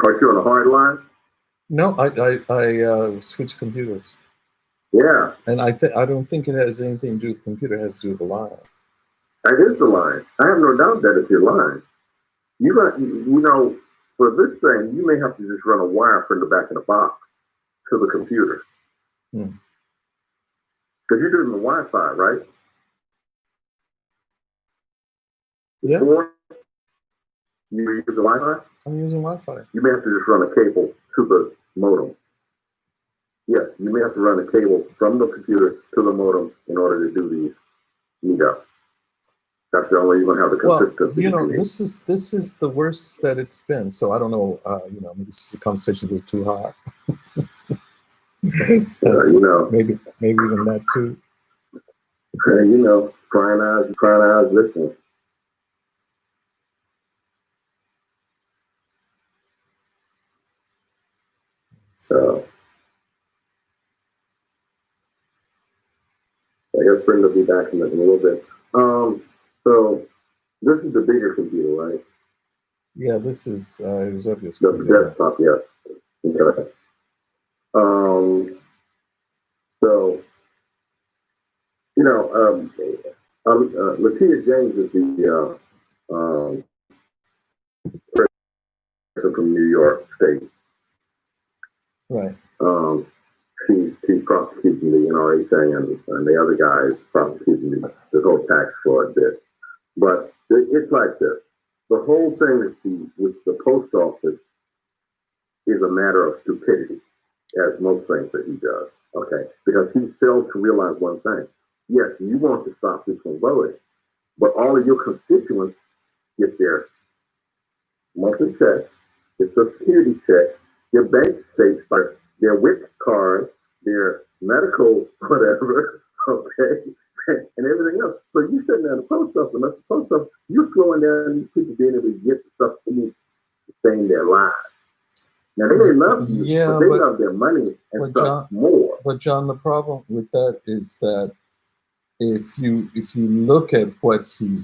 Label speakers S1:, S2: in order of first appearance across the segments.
S1: Are you on a hard line?
S2: No, I switched computers.
S1: Yeah.
S2: And I don't think it has anything to do with the computer. It has to do with the line.
S1: It is the line. I have no doubt that it's your line. You know, for this thing, you may have to just run a wire from the back of the box to the computer. Because you're doing the Wi-Fi, right?
S2: Yeah.
S1: Or you use the Wi-Fi?
S2: I'm using Wi-Fi.
S1: You may have to just run a cable to the modem. Yes, you may have to run a cable from the computer to the modem in order to do these meetups. That's the only way you're gonna have the consistency.
S2: Well, you know, this is the worst that it's been. So I don't know. You know, maybe this is a conversation that's too hot.
S1: You know,
S2: maybe even that too.
S1: You know, crying eyes, listening. So I guess Brenda will be back in a little bit. So this is the bigger computer, right?
S2: Yeah, this is it was obvious.
S1: The desktop, yeah. Okay. So you know, Latia James is the person from New York State.
S2: Right.
S1: She's prosecuting the NRA thing, and the other guy is prosecuting the whole tax fraud bit. But it's like this. The whole thing with the post office is a matter of stupidity, as most things that he does, okay? Because he fails to realize one thing. Yes, you want to stop this from voting, but all of your constituents get their monthly check, their Social Security check, their bank statements, their WIC card, their medical whatever, okay, and everything else. So you sitting there in the post office, and at the post office, you're slowing down these people being able to get the stuff they need to sustain their lives. Now they may love you, but they love their money and stuff more.
S2: But John, the problem with that is that if you look at what he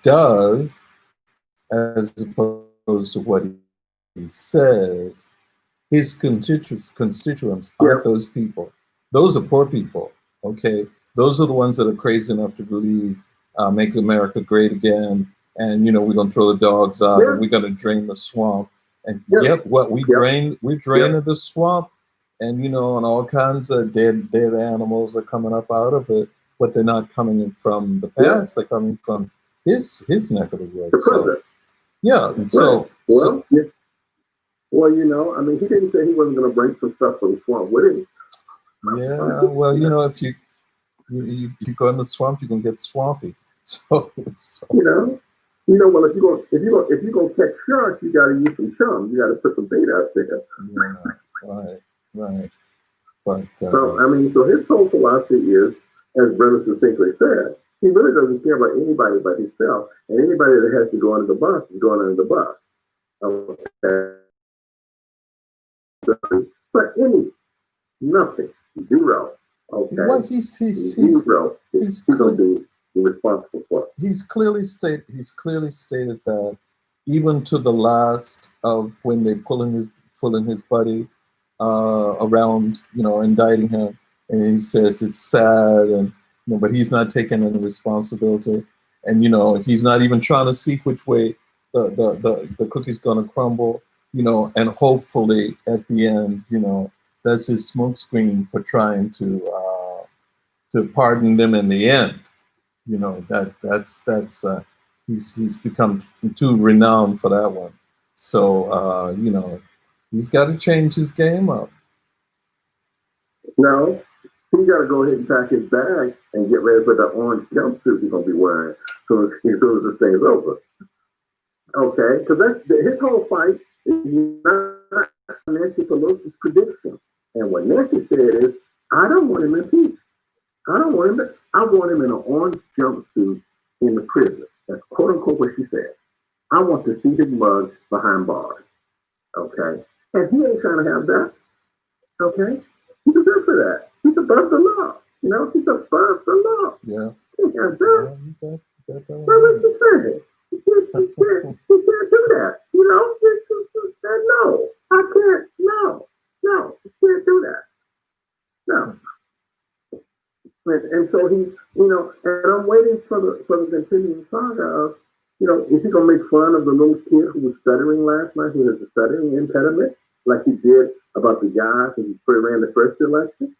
S2: does as opposed to what he says, his constituents aren't those people. Those are poor people, okay? Those are the ones that are crazy enough to believe make America great again, and, you know, we're going to throw the dogs out, and we're going to drain the swamp. And we drain the swamp, and, you know, and all kinds of dead animals are coming up out of it, but they're not coming from the past. They're coming from his neck of the woods. So, yeah, and so
S1: well, you know, I mean, he didn't say he wasn't going to bring some stuff from the swamp with him.
S2: Yeah, well, you know, if you go in the swamp, you can get swampy. So.
S1: Well, if you go catch sharks, you got to use some chum. You got to put some bait out there.
S2: Yeah, right. But
S1: so I mean, so his whole philosophy is, as Brenda succinctly said, he really doesn't care about anybody but himself, and anybody that has to go under the bus is going under the bus. Okay. But nothing, zero. Okay.
S2: Well, he's
S1: zero. He's going to be responsible for it.
S2: He's clearly stated that even to the last of when they pulling his buddy around, you know, indicting him, and he says it's sad, and you know, but he's not taking any responsibility, and you know, he's not even trying to see which way the cookie's gonna crumble. You know, and hopefully at the end, you know, that's his smokescreen for trying to pardon them in the end. You know, that's he's become too renowned for that one. So you know, he's got to change his game up.
S1: No, he's got to go ahead and pack his bag and get ready for the orange jumpsuit he's gonna be wearing as soon as this thing is over. Okay, because that's his whole fight. Not Nancy Pelosi's prediction. And what Nancy said is, I don't want him in peace. I want him in an orange jumpsuit in the prison. That's quote unquote what she said. I want to see his mug behind bars. Okay? And he ain't trying to have that. Okay? He's above for that. He's above the law. You know, he's above the law.
S2: Yeah.
S1: He can't do that. What was he saying? He can't do that. You know? And so he, and I'm waiting for the continuing saga of, is he gonna make fun of the little kid who was stuttering last night, who has a stuttering impediment, like he did about the guy who ran the first election?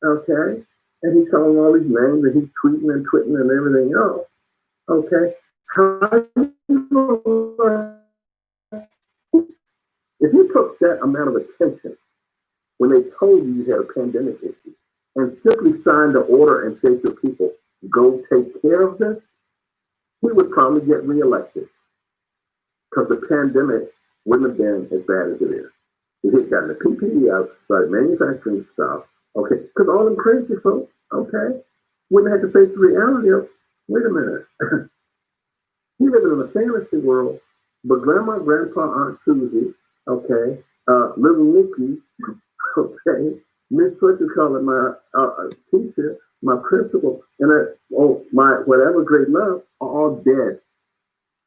S1: Okay. And he's calling all these names and he's tweeting and twitting and everything else. Okay. If you took that amount of attention when they told you you had a pandemic issue and simply signed the order and say to people, go take care of this, he would probably get reelected because the pandemic wouldn't have been as bad as it is. If he'd gotten the PPE out, started manufacturing stuff, okay, because all them crazy folks, okay, wouldn't have to face the reality of, wait a minute, he living in a fantasy world, but grandma, grandpa, Aunt Susie, okay, little Nikki, okay, Miss what you call it, my teacher, my principal, and my whatever great love are all dead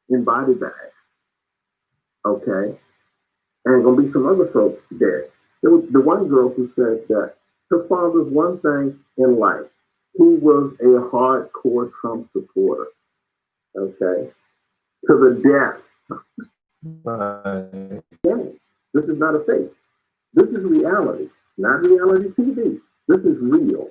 S1: in body bags, okay, and gonna be some other folks dead. There was the one girl who said that her father's one thing in life. He was a hardcore Trump supporter, okay, to the death.
S2: Right.
S1: This is not a fake. This is reality, not reality TV. This is real.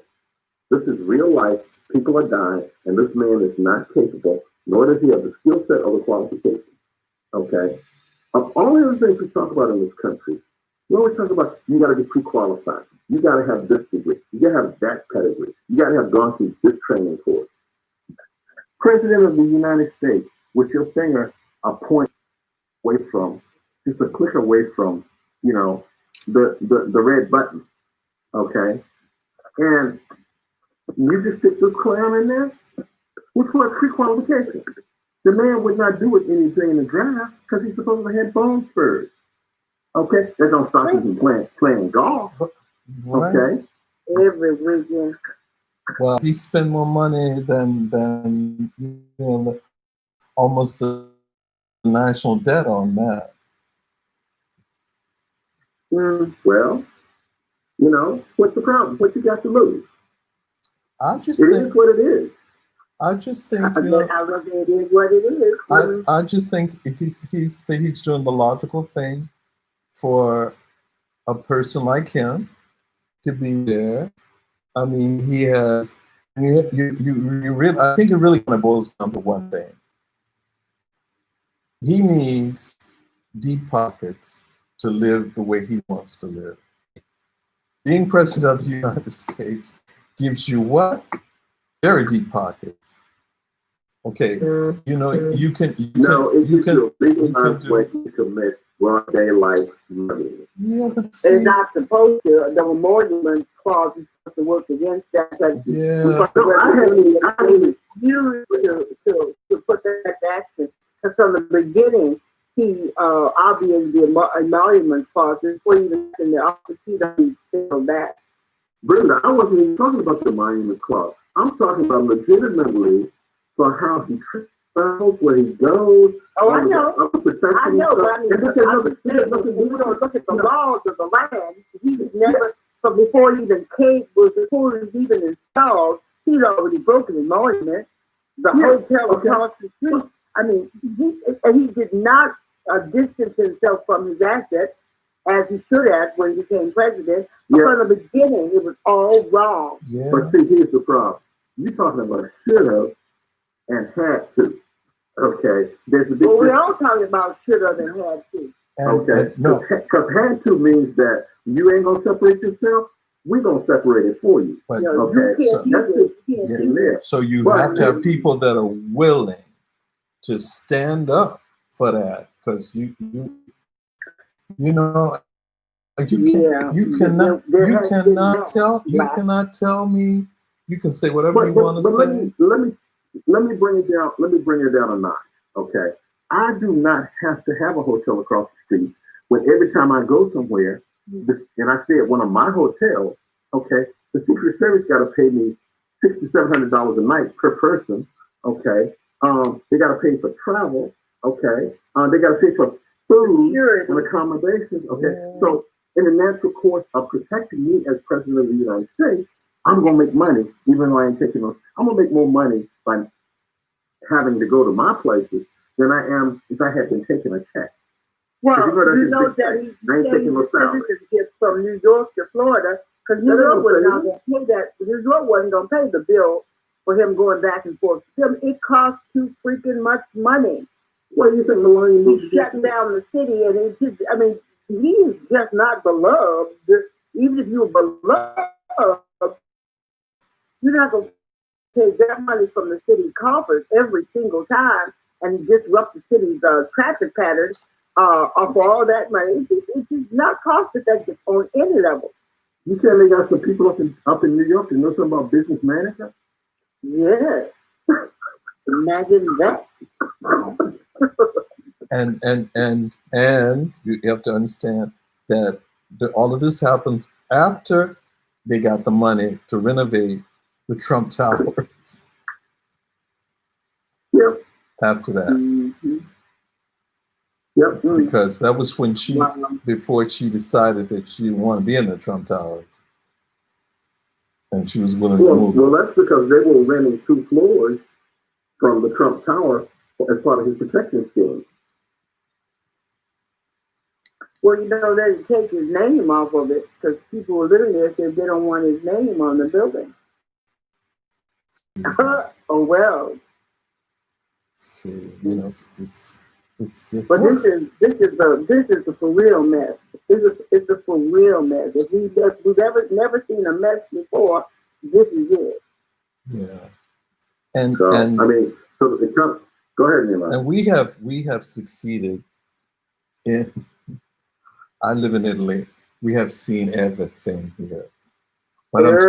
S1: This is real life. People are dying, and this man is not capable, nor does he have the skill set or the qualifications. Okay? Of all the other things we talk about in this country, we always talk about you got to be pre-qualified. You got to have this degree. You got to have that pedigree. You got to have gone through this training course. President of the United States, with your finger a point away from, just a click away from, the red button, okay? And you just stick this clown in there? What's called pre-qualification? The man would not do it anything in the draft because he's supposed to have bone spurs. Okay? That don't stop him from playing golf.
S2: Right.
S1: Okay?
S3: Every weekend.
S2: Well, he spent more money than almost the national debt on that.
S1: Well, what's the problem? What you got to lose?
S2: I just
S1: It
S2: think
S1: is what it is.
S2: I just think
S3: It is what it is.
S2: I just think he's doing the logical thing for a person like him to be there. I mean, he has. You really. I think it really kind of boils down to one thing. He needs deep pockets to live the way he wants to live. Being president of the United States gives you what? Very deep pockets. Okay, you can
S1: way to commit broad daylight murder.
S2: Yeah, but
S3: It's not supposed to. The memorial clause is supposed to work against that.
S2: Yeah.
S1: I
S3: refuse to put that to action. Because from the beginning, he obviated the emolument clause before even in the office. He doesn't feel that.
S1: Brenda, I wasn't even talking about the emolument clause. I'm talking about legitimately for how he travels, where he goes.
S3: Oh, I know. I know, but I mean, we don't look at the laws of the land. He was never, but before he even came, before he was even installed, he'd already broken the monument. The hotel across the street. I mean, he did not distance himself from his assets as he should have when he became president. But from the beginning, it was all wrong.
S2: Yeah.
S1: But see, here's the problem. You're talking about should have and had to. Okay, there's a big.
S3: Well, we're all talking about should have and had to.
S1: Okay,
S2: no,
S1: because had to means that you ain't gonna separate yourself. We're gonna separate it for you.
S2: But,
S1: okay,
S2: so you have to have people that are willing to stand up for that, because you cannot tell me. You can say whatever you want to say.
S1: Let me bring it down. Let me bring it down a notch. Okay, I do not have to have a hotel across the street when every time I go somewhere, and I stay at one of my hotels. Okay, the Secret Service got to pay me $600-700 a night per person. Okay, they got to pay for travel. Okay, they got to pay for food and accommodations. Okay, so in the natural course of protecting me as president of the United States, I'm gonna make money, even though I ain't taking no. I'm gonna make more money by having to go to my places than I am if I had been taking a check.
S3: Well,
S1: you know
S3: that
S1: I ain't taking no salary.
S3: Get from New York to Florida because New York wasn't going to pay that. New York wasn't going to pay the bill for him going back and forth. It cost too freaking much money.
S1: What do you think, Melania?
S3: He shut down the city, and it just, I mean, he's just not beloved. Even if you're beloved, you're not going to take that money from the city coffers every single time and disrupt the city's traffic patterns for all that money. It's just not cost effective on any level.
S1: You said they got some people up in New York that know something about business management?
S3: Yes. Imagine that.
S2: and you have to understand that all of this happens after they got the money to renovate the Trump Towers.
S1: Yep.
S2: After that.
S3: Mm-hmm.
S1: Yep.
S2: Because that was when before she decided that she didn't want to be in the Trump Towers. And she was willing to move.
S1: Well, that's because they were renting 2 floors from the Trump Tower as part of his protection scheme.
S3: Well, you know, they take his name off of it because people were living there said they don't want his name on the building. Oh well.
S2: See, you know, it's just.
S3: But this is a for real mess. It's a for real mess. If we've never seen a mess before, this is it.
S2: Yeah. And
S1: so, I mean, so it comes. Go ahead, Nima.
S2: And we have succeeded in. I live in Italy. We have seen everything here. But I'm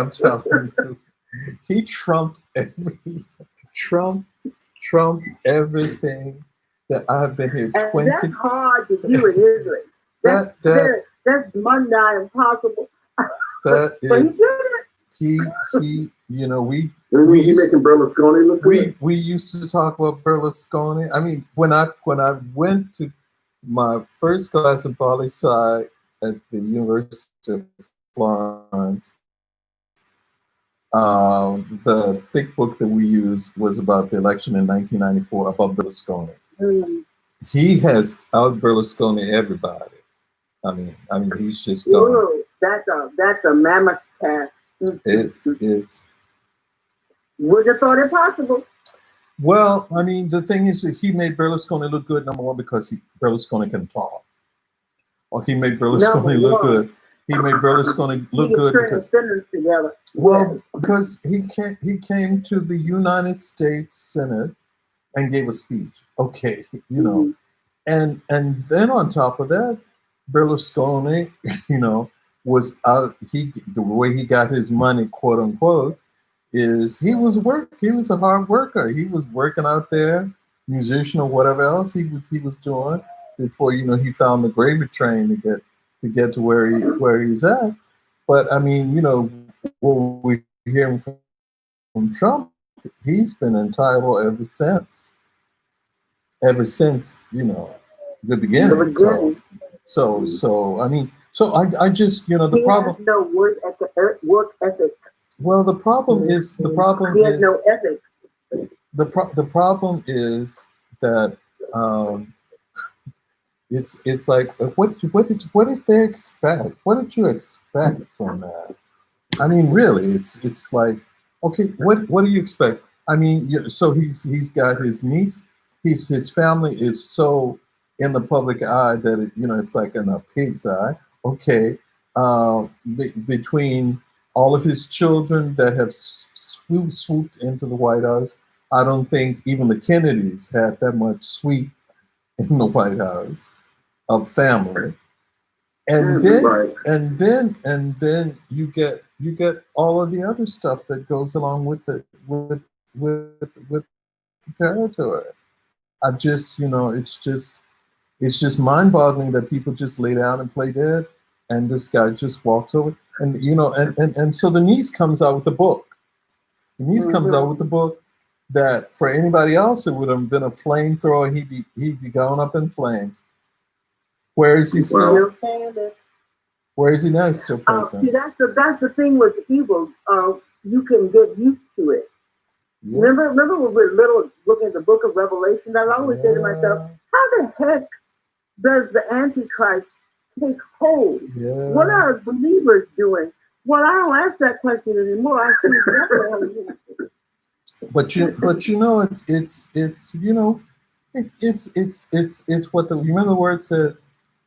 S2: telling you, he trumped everything that I've been here 20.
S3: That's hard to do in Israel. That's mundane, impossible.
S2: That is, he, you know, we
S1: making Berlusconi look good.
S2: We used to talk about Berlusconi. I mean, when I went to my first class in poli-sci at the University of Florence, the thick book that we used was about the election in 1994 about Berlusconi. He has out Berlusconi everybody. I mean, he's just gone.
S3: Ooh, that's a mammoth task.
S2: It's.
S3: Would have thought it possible.
S2: Well, I mean, the thing is that he made Berlusconi look good, number one, because Berlusconi can talk. Or he made Berlusconi look good. He made Berlusconi look good because
S3: together.
S2: Well, because he came to the United States Senate and gave a speech. Okay, you know. And then on top of that, Berlusconi, you know, was out. The way he got his money, quote unquote, is he was a hard worker. He was working out there, musician or whatever else he was doing before, you know, he found the gravy train to get to where he's at. But I mean, you know, what we hear from Trump, he's been entitled ever since, you know, the beginning. So I mean, so I just, you know, the problem.
S3: He has no work ethic.
S2: Well, the problem
S3: he
S2: is
S3: has no ethics.
S2: The problem is that it's like what did they expect? What did you expect from that? I mean, really, it's like, okay, what do you expect? I mean, so he's got his niece. His family is so in the public eye that it, you know, it's like in a pig's eye. Okay, between all of his children that have swooped into the White House, I don't think even the Kennedys had that much sweep in the White House of family. And then you get all of the other stuff that goes along with it with the territory. I just, you know, it's just mind-boggling that people just lay down and play dead, and this guy just walks over. And you know, and so the niece comes out with the book. The niece comes out with the book that for anybody else it would have been a flamethrower. He'd be going up in flames. Where is he still? Where is he now? He's still president.
S3: See, that's the thing with evil. You can get used to it.
S2: Yeah.
S3: Remember when we were little, looking at the book of Revelation? I always say to myself, how the heck does the Antichrist take hold?
S2: Yeah.
S3: What are believers doing? Well, I don't ask that question anymore. I see that.
S2: But you know, it's you know, it's what the remember the word said,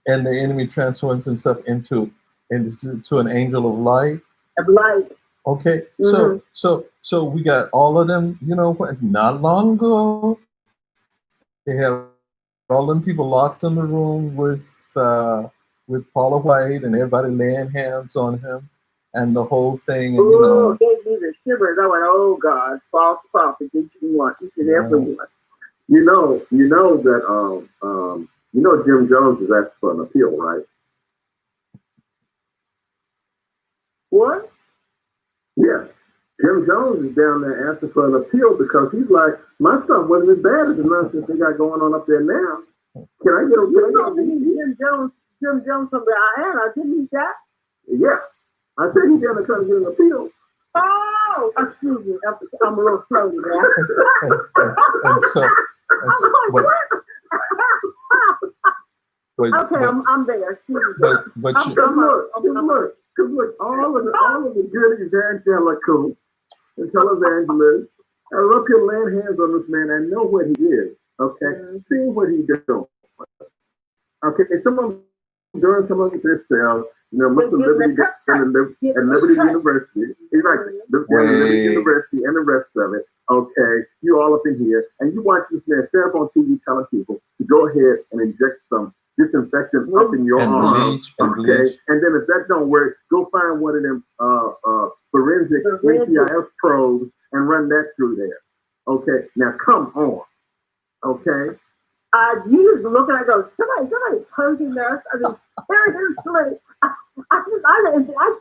S2: and the enemy transforms himself into an angel of light.
S3: Of light.
S2: Okay,
S3: Mm-hmm.
S2: so we got all of them. You know, not long ago, they had all them people locked in the room with Paula White and everybody laying hands on him and the whole thing. And, you know,
S3: gave me the shivers. I went, oh God, false prophet, each and every one.
S1: You know that Jim Jones is asked for an appeal, right?
S3: What?
S1: Yeah. Jim Jones is down there asking for an appeal because he's like, my stuff wasn't as bad as the nonsense they got going on up there now. Can I get a Jim Jones from Diana? Didn't he that? Yeah. I said he's down there trying to get an appeal.
S3: Oh, excuse me. I'm a little slow now. Okay, I'm there. Excuse me.
S1: Look, all of the good evangelical and televangelists are up here laying hands on this man. I know what he is. Okay, seeing what he's doing. Okay, and some of them doing some of it themselves. You know, Muslim Liberty and Liberty University. He's like Liberty University and the rest of it. Okay, you all up in here, and you watch this man stand up on TV telling people to go ahead and inject some disinfectant up in your arm. Okay, and then if that don't work, go find one of them forensic ATIS probes and run that through there. Okay, now come on. Okay.
S3: You was looking, I go, somebody punching us. I mean, seriously. I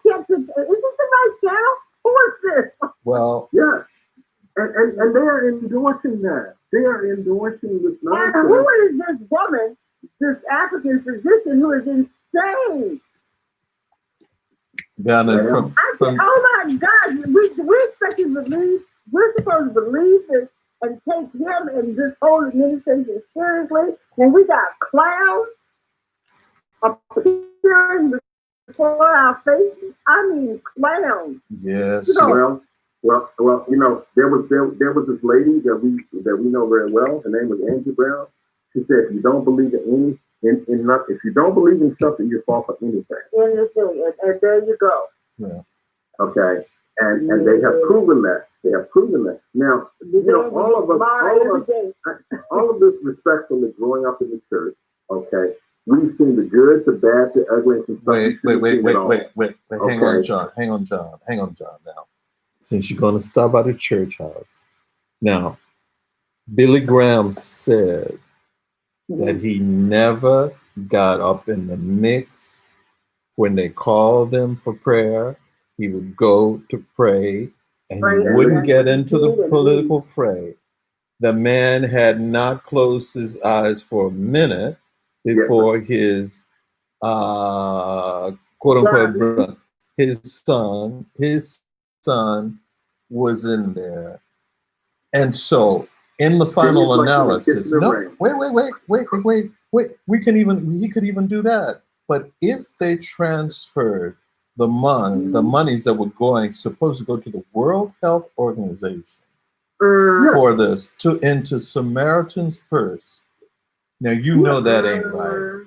S3: can't think, is this the right channel? Who is this?
S2: Well,
S1: yeah. And they are endorsing that. They are endorsing this nonsense.
S3: And who is this woman, this African physician who is insane?
S2: Down in from
S3: oh my God, we expect you to believe, we're supposed to believe this and take him and this whole administration seriously when we got clowns appearing before our faces. I mean, clowns.
S2: Yes.
S3: You know,
S1: well, you know, there was this lady that we know very well. Her name was Angie Brown. She said, if you don't believe in if you don't believe in something, you fall for anything.
S3: Anything, and there you go.
S2: Yeah.
S1: Okay. And they have proven that. They have proven that. Now, you know, all of this respectfully growing up in the church, okay, we've seen the good, the bad, the ugly, and
S2: wait. Okay. Hang on, John. Now, since you're going to stop by the church house, now, Billy Graham said that he never got up in the mix when they called him for prayer. He would go to pray, and he wouldn't get into the political fray. The man had not closed his eyes for a minute before his quote unquote his son was in there. And so in the final analysis, he could even do that. But if they transferred the monies that were supposed to go to the World Health Organization for this into Samaritan's purse. Now you know that ain't right.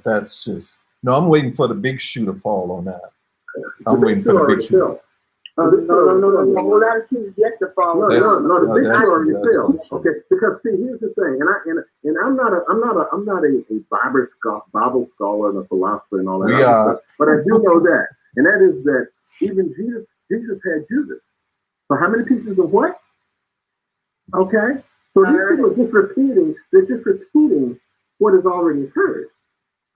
S2: That's just no. I'm waiting for the big shoe to fall on that. I'm waiting for the big shoe.
S3: No. That shoe's yet to fall.
S1: No, the big shoe already fell. Okay, because see, here's the thing, and I'm not a Bible scholar and a philosopher and all that.
S2: We are,
S1: but I do know that. And that is that even Jesus had Judas. So how many pieces of what? Okay. So these people are they're just repeating what has already occurred.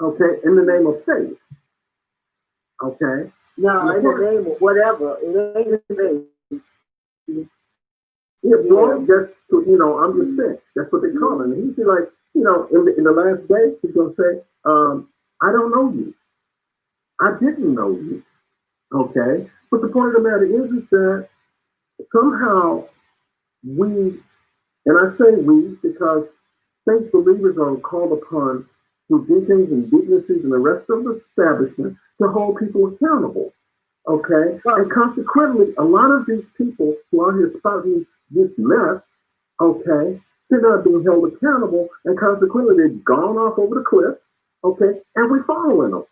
S1: Okay, in the name of faith. Okay.
S3: No, in the name of whatever. It ain't the name.
S1: Yeah, well, I'm just saying. That's what they call him. And he's like, in the last day, he's gonna say, I don't know you. I didn't know you. Okay? But the point of the matter is that somehow we, and I say we because faith believers are called upon through deacons and deaconesses and the rest of the establishment to hold people accountable. Okay? And consequently, a lot of these people who are here spouting this mess, okay, they're not being held accountable, and consequently, they've gone off over the cliff, okay, and we're following them,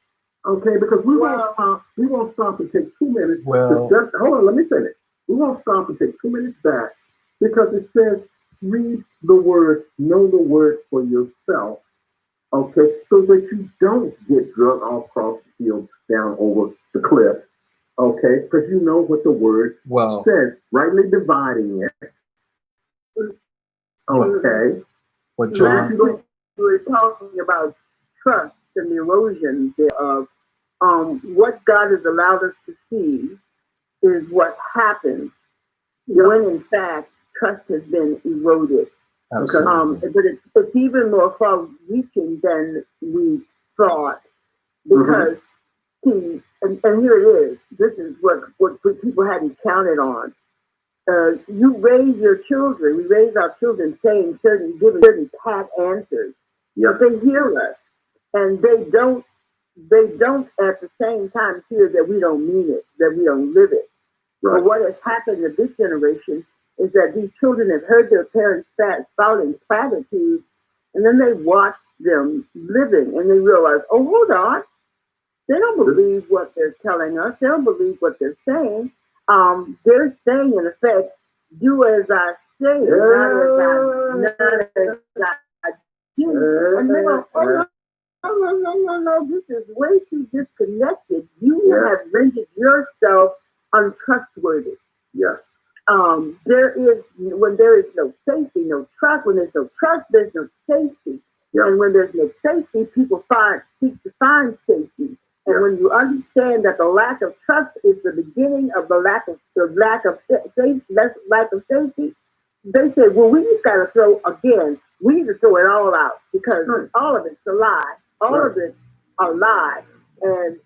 S1: okay, because we won't stop and take 2 minutes.
S2: Well,
S1: Hold on, let me finish. We won't stop and take 2 minutes back because it says, read the word, know the word for yourself, okay, so that you don't get drug all across the field down over the cliff, okay, because you know what the word says, rightly dividing it. Okay.
S2: What John?
S3: We were talking about trust and the erosion thereof. What God has allowed us to see is what happens when, in fact, trust has been eroded.
S2: Absolutely.
S3: But it's even more far-reaching than we thought, because see, and here it is. This is what people hadn't counted on. You raise your children. We raise our children saying giving certain pat answers. But they hear us, and they don't at the same time hear that we don't mean it, that we don't live it. Right. But what has happened in this generation is that these children have heard their parents spouting platitudes, and then they watch them living, and they realize, oh, hold on, they don't believe what they're telling us. They don't believe what they're saying. They're saying, in effect, do as I say, not as I do. And they go, oh, no, this is way too disconnected. You have rendered yourself untrustworthy. Yes. When there is no safety, no trust. When there's no trust, there's no safety. Yeah. And when there's no safety, people seek to find safety. And when you understand that the lack of trust is the beginning of the lack of safety, they say, well, we just got to we need to throw it all out because all of it's a lie. All of it's a lie. And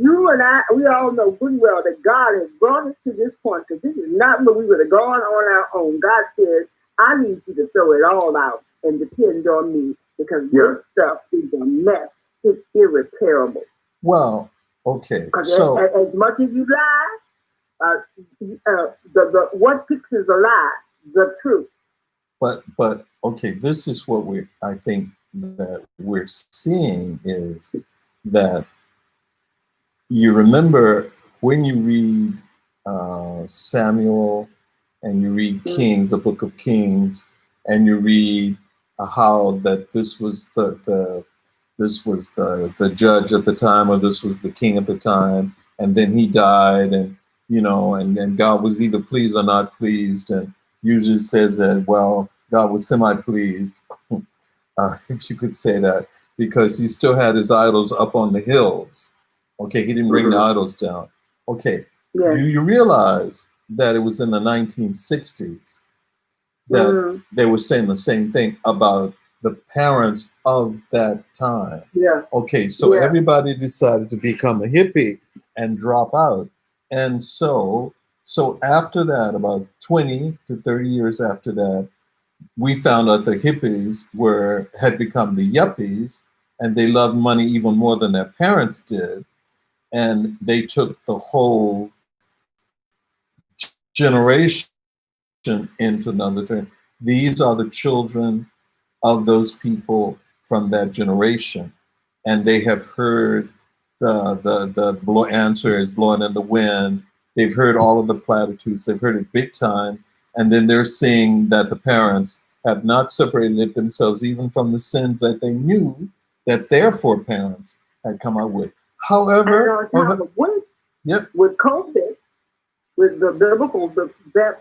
S3: you and I, we all know good well that God has brought us to this point, because this is not where we would have gone on our own. God says, I need you to throw it all out and depend on me, because this stuff is a mess. It's irreparable.
S2: Well, okay.
S3: So as much as you lie, what fixes a lie? The truth.
S2: But okay, this is what I think that we're seeing is that you remember when you read Samuel and you read Kings, the book of Kings, and you read how that this was the judge at the time, or this was the king at the time, and then he died, and and God was either pleased or not pleased, and usually says that, well, God was semi-pleased, if you could say that, because he still had his idols up on the hills. Okay, he didn't bring the idols down. Okay, do you realize that it was in the 1960s that they were saying the same thing about the parents of that time?
S3: Yeah.
S2: Okay, so everybody decided to become a hippie and drop out. And so after that, about 20 to 30 years after that, we found out the hippies had become the yuppies, and they loved money even more than their parents did. And they took the whole generation into another trend. These are the children of those people from that generation, and they have heard the answer is blowing in the wind. They've heard all of the platitudes. They've heard it big time, and then they're seeing that the parents have not separated themselves even from the sins that they knew that their foreparents had come out with. However,
S3: with COVID, with the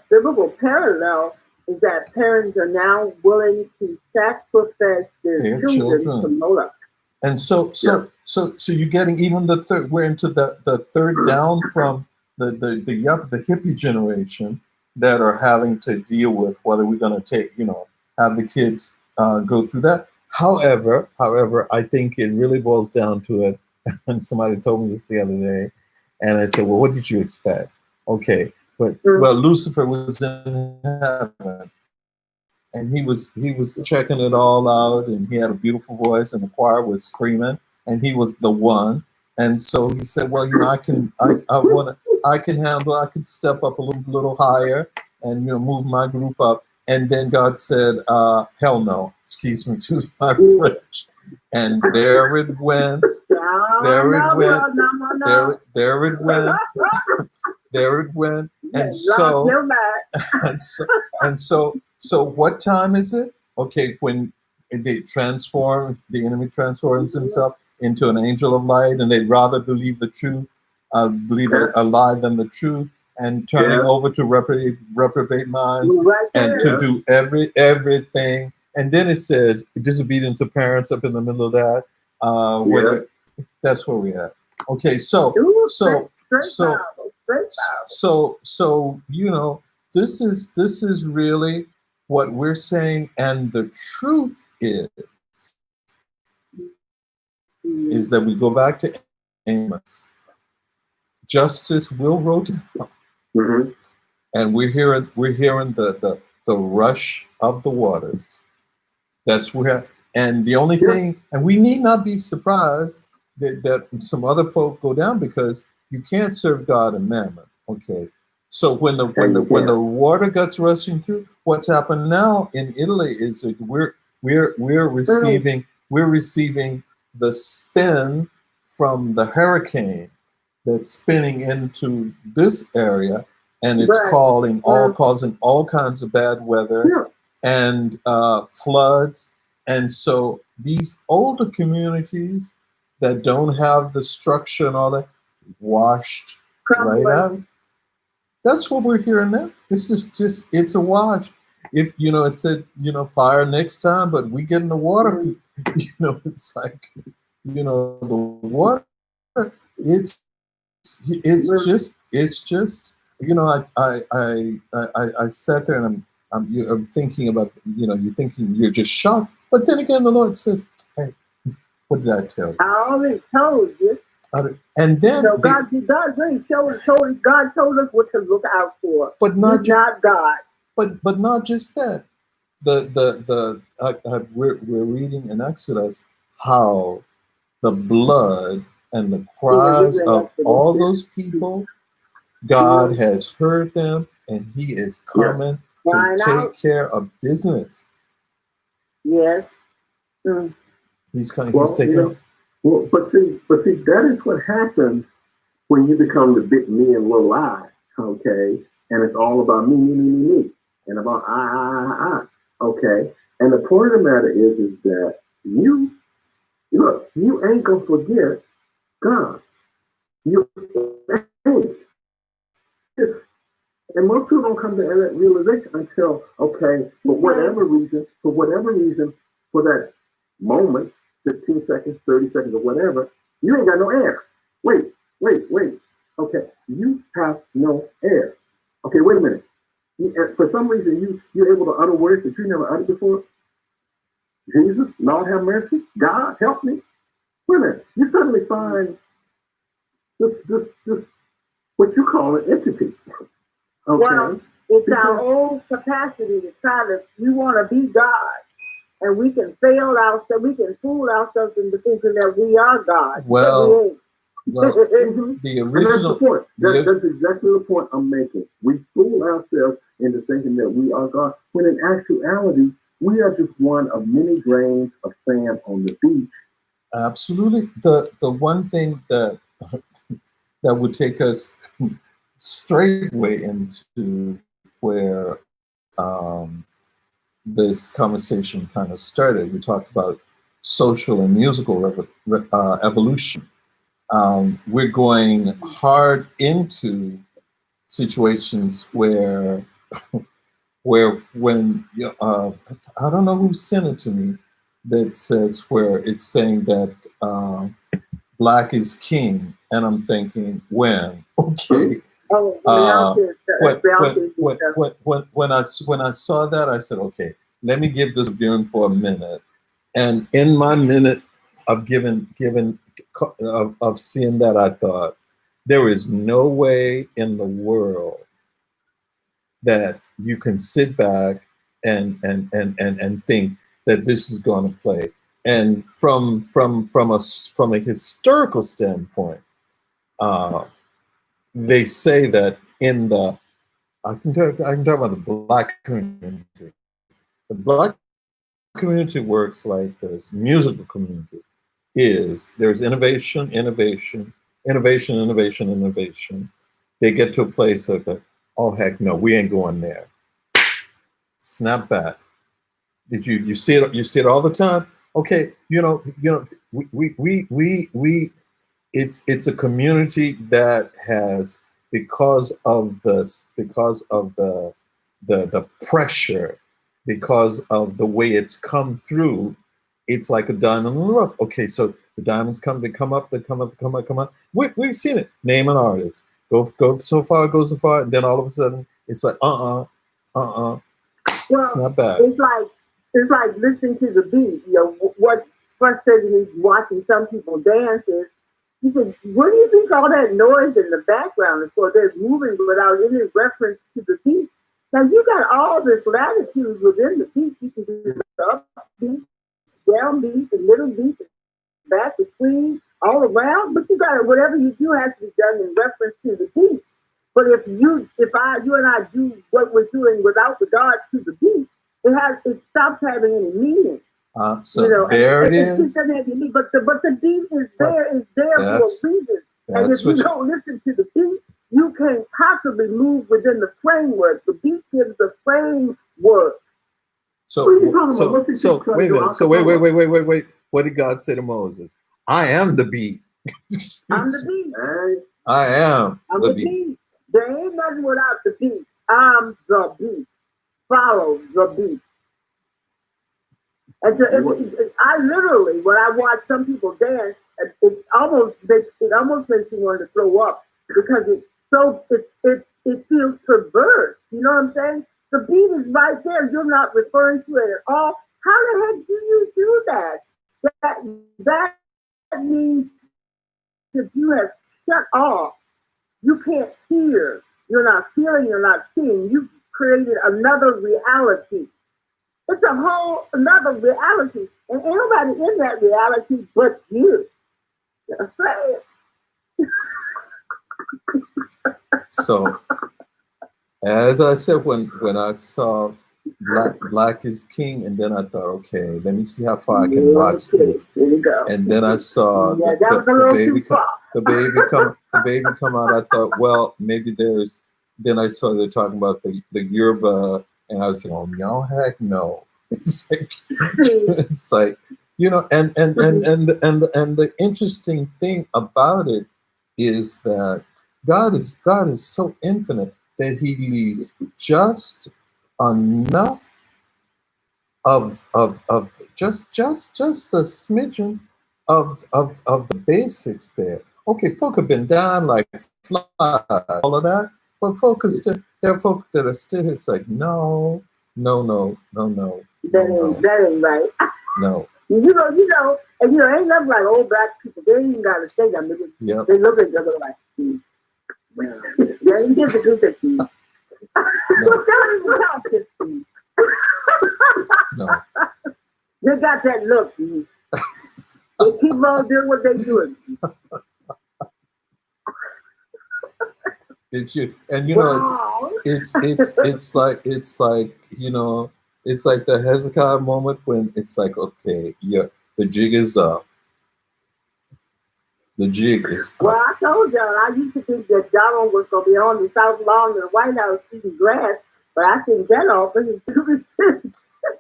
S3: biblical parallel is that parents are now willing to sacrifice their children to Moloch.
S2: And so you're getting even the third. We're into the third down from the hippie generation that are having to deal with whether we're going to have the kids go through that. However, I think it really boils down to it And somebody told me this the other day, and I said, well, what did you expect? Okay, but well, Lucifer was in heaven, and he was checking it all out, and he had a beautiful voice, and the choir was screaming, and he was the one. And so he said, well, I can handle, I can step up a little higher, and move my group up. And then God said, hell no, excuse me, choose my French. And there it went. There it went. There it went. There it went. And so what time is it? Okay, when the enemy transforms himself into an angel of light, and they'd rather believe the truth, believe a lie than the truth, and turning over to reprobate minds, and to do everything. And then it says disobedient to parents up in the middle of that. That's where we are. Okay, so this is really what we're saying, and the truth is that we go back to Amos. Justice will roll down. And we're hearing the rush of the waters. That's where, and the only thing, and we need not be surprised that some other folk go down, because you can't serve God and mammon. Okay, so when the water gets rushing through, what's happened now in Italy is that we're receiving the spin from the hurricane that's spinning into this area, and it's causing all kinds of bad weather and floods. And so these older communities that don't have the structure and all that, washed right out. That's what we're hearing now. This is just, it's a wash. If, it said, fire next time, but we get in the water, it's like, the water, it's just, I sat there and I'm thinking about, you're thinking you're just shocked. But then again, the Lord says, hey, what did I tell you?
S3: I already told you.
S2: And then
S3: God really told us what to look out for.
S2: But not
S3: God.
S2: But not just that. We're reading in Exodus how the blood and the cries of all those people, God has heard them, and He is coming to take care of business.
S3: Yes.
S2: He's coming. He's taking.
S1: Well, but see, that is what happens when you become the big me and little I, okay? And it's all about me, and about I, okay? And the point of the matter is that you ain't gonna forget God. You ain't. And most people don't come to that realization until, okay, for whatever reason, for that moment, 15 seconds, 30 seconds, or whatever, you ain't got no air. Wait. Okay, you have no air. Okay, wait a minute. For some reason, you're able to utter words that you never uttered before. Jesus, Lord have mercy. God, help me. Wait a minute. You suddenly find this what you call an entity. Okay.
S3: Well, it's our own capacity to we want to be God. And we can fail ourselves, we can fool ourselves into thinking that we are God.
S2: Well, the original.
S1: And that's the point. That's exactly the point I'm making. We fool ourselves into thinking that we are God, when in actuality, we are just one of many grains of sand on the beach.
S2: Absolutely. The one thing that would take us straightway into where this conversation kind of started. We talked about social and musical evolution. We're going hard into situations where when I don't know who sent it to me, that says where it's saying that black is king, and I'm thinking, when? Okay. When I saw that, I said, okay, let me give this viewing for a minute. And in my minute of seeing that, I thought there is no way in the world that you can sit back and think that this is going to play. And from a historical standpoint, they say that in the I can talk about the Black community. The Black community works like this. Musical community is there's innovation. They get to a place of, oh heck no, we ain't going there. Snap back. Did you see it? You see it all the time. Okay, it's a community that has, because of the pressure, because of the way it's come through, it's like a diamond in the rough. Okay, so the diamonds come up. We've seen it. Name an artist. Go so far, go so far, and then all of a sudden it's like
S3: Well,
S2: snap back.
S3: It's like listening to the beat. What's frustrating is watching some people dance is, you said, what do you think all that noise in the background is for? They're moving without any reference to the beat. Now you got all this latitude within the beat. You can do the up beat, down beat, the middle beat, the back, between, all around. But you got to, whatever you do has to be done in reference to the beat. But if you and I do what we're doing without regard to the beat, it stops having any meaning.
S2: So there it is.
S3: But the beat is there for a reason. And if you don't listen to the beat, you can't possibly move within the framework. The beat gives the framework.
S2: So wait a minute. So wait. What did God say to Moses? I am the beat.
S3: I'm the beat.
S2: I am the beat.
S3: There ain't nothing without the beat. I'm the beat. Follow the beat. And so I literally, when I watch some people dance, it almost makes me want to throw up, because it feels perverse. You know what I'm saying? The beat is right there. You're not referring to it at all. How the heck do you do that? That means that you have shut off. You can't hear. You're not feeling. You're not seeing. You've created another reality. It's a whole another reality, and ain't nobody in that reality but you. Just say it.
S2: So, as I said, when I saw Black is King, and then I thought, okay, let me see how far I can watch this.
S3: There you go.
S2: And then I saw the baby come out. I thought, well, maybe there's. Then I saw they're talking about the Yoruba. And I was thinking, oh no, heck no! It's like, and the interesting thing about it is that God is so infinite that He leaves just enough of just a smidgen of the basics there. Okay, folk have been down like flies, all of that. But there are folk that are still, it's like, no.
S3: That ain't right.
S2: No.
S3: You know, and ain't nothing like old Black people. They ain't even gotta say that.
S2: Yep.
S3: They look at each other like, well, they ain't get to do that.
S2: No.
S3: They got that look. They keep on doing what they doing.
S2: It's like the Hezekiah moment when it's like, okay, the jig is up. The jig is up.
S3: Well, I told y'all, I used to think that Donald was going to be on the South Lawn in the White House eating grass, but I think that off.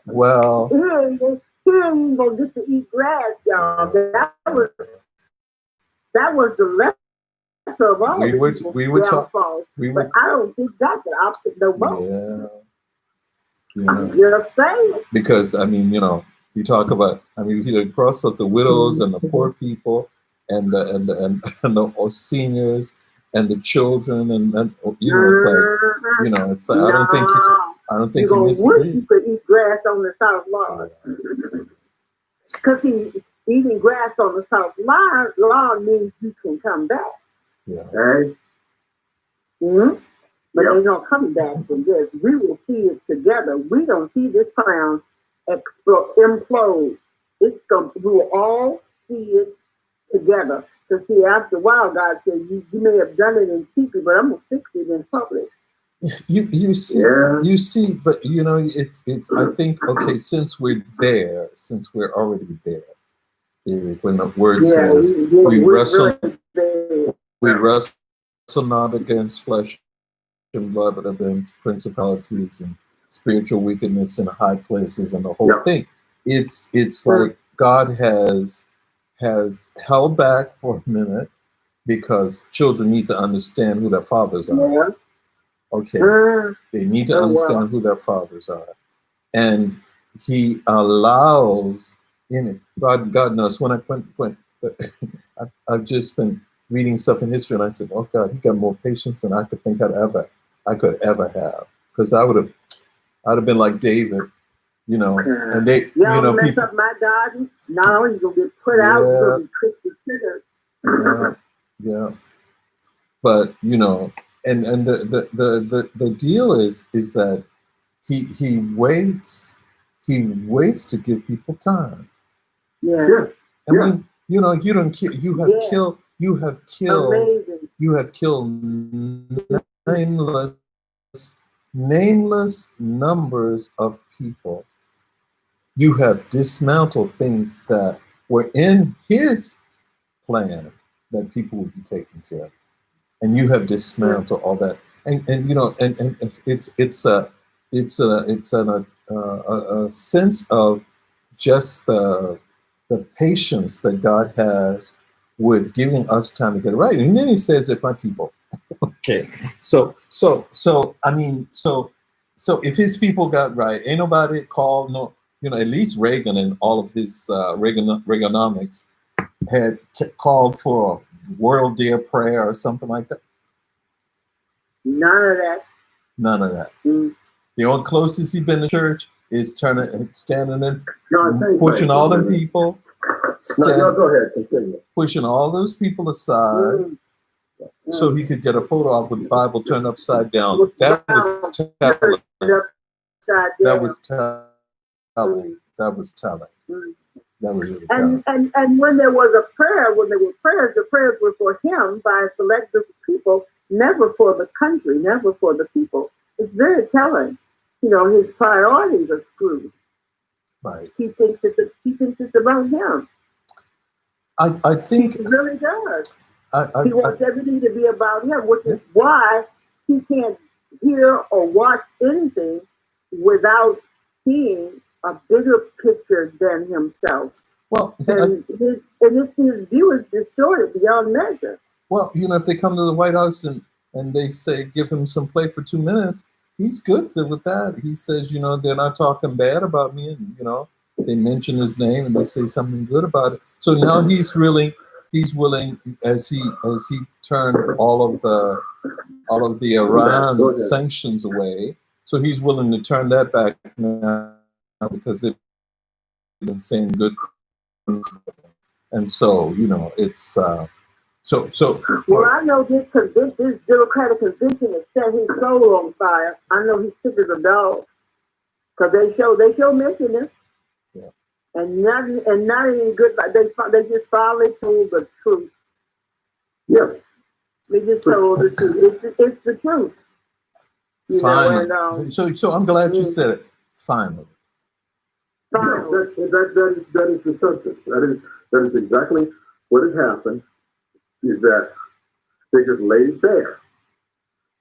S2: Well,
S3: he ain't even going to get to eat grass, y'all. That was the lesson.
S2: We were talking.
S3: But I don't think that's the opposite no more.
S2: Yeah.
S3: You're saying.
S2: Because you talk about, you cross up the widows and the poor people and the seniors and the children and it's like I don't think
S3: you miss it. You could eat grass on the South Lawn. Because he eating grass on the south lawn means you can come back.
S2: Yeah.
S1: Hey,
S3: But
S1: Yep.
S3: they don't come back from this. We will see it together. We don't see this clown implode. We will all see it together. To see, after a while, God said, you may have done it in secret, but I'm gonna fix it in public.
S2: You see,
S1: Yeah.
S2: you see, but you know, it's I think, okay, since we're already there, when the word says we wrestle not against flesh and blood, but against principalities and spiritual wickedness in high places and the whole
S1: Yep.
S2: thing. It's like God has held back for a minute because children need to understand who their fathers are.
S3: Yeah.
S2: Okay, they need to understand who their fathers are, and He allows in it. God knows when I've just been reading stuff in history, and I said, "Oh God, He got more patience than I could think I could ever have." Because I'd have been like David, you know, and they,
S3: Y'all mess
S2: people.
S3: up my garden. Now you're gonna get put out. You're gonna be twisted triggers.
S2: Yeah. But you know, and the deal is that he waits to give people time.
S3: Yeah.
S2: I mean, you know, you have killed
S3: Amazing.
S2: you have killed nameless numbers of people. You have dismantled things that were in His plan that people would be taken care of, and you have dismantled all that. And you know, and it's a sense of just the patience that God has with giving us time to get it right. And then He says, "If my people," okay. So I mean, so if His people got right, ain't nobody called no. You know, at least Reagan and all of his Reaganomics had called for a World Day of Prayer or something like that.
S3: None of that.
S2: None of that. The only closest he's been to church is standing in, pushing all them people,
S1: go ahead, continue.
S2: pushing all those people aside, so he could get a photo op with the Bible turned upside down. That was telling. That was telling. That was telling. That was really telling.
S3: And when there was a prayer, when there were prayers, the prayers were for him by a select group of people, never for the country, never for the people. It's very telling. You know, his priorities are screwed.
S2: Right.
S3: He thinks it's about him.
S2: I think
S3: he really does.
S2: He
S3: wants everything to be about him, which is why he can't hear or watch anything without seeing a bigger picture than himself.
S2: Well,
S3: and his view is distorted beyond measure.
S2: Well, you know, if they come to the White House and they say, give him some play for 2 minutes, he's good with that. He says, you know, they're not talking bad about me, and you know, they mention his name and they say something good about it. So now he's willing, as he turned all of the Iran sanctions away. So he's willing to turn that back now because they've been saying good things. And so, you know, it's well,
S3: I know this Democratic convention has set his soul on fire. I know he's sick as a dog because they show mention this.
S2: Yeah.
S3: And not any good. They just finally told the truth.
S1: Yeah.
S3: They just told the truth. It's the truth.
S2: Finally.
S3: Know,
S2: so I'm glad you said it. Finally.
S3: Finally.
S1: That is the substance. That is exactly what has happened. Is that they just laid it there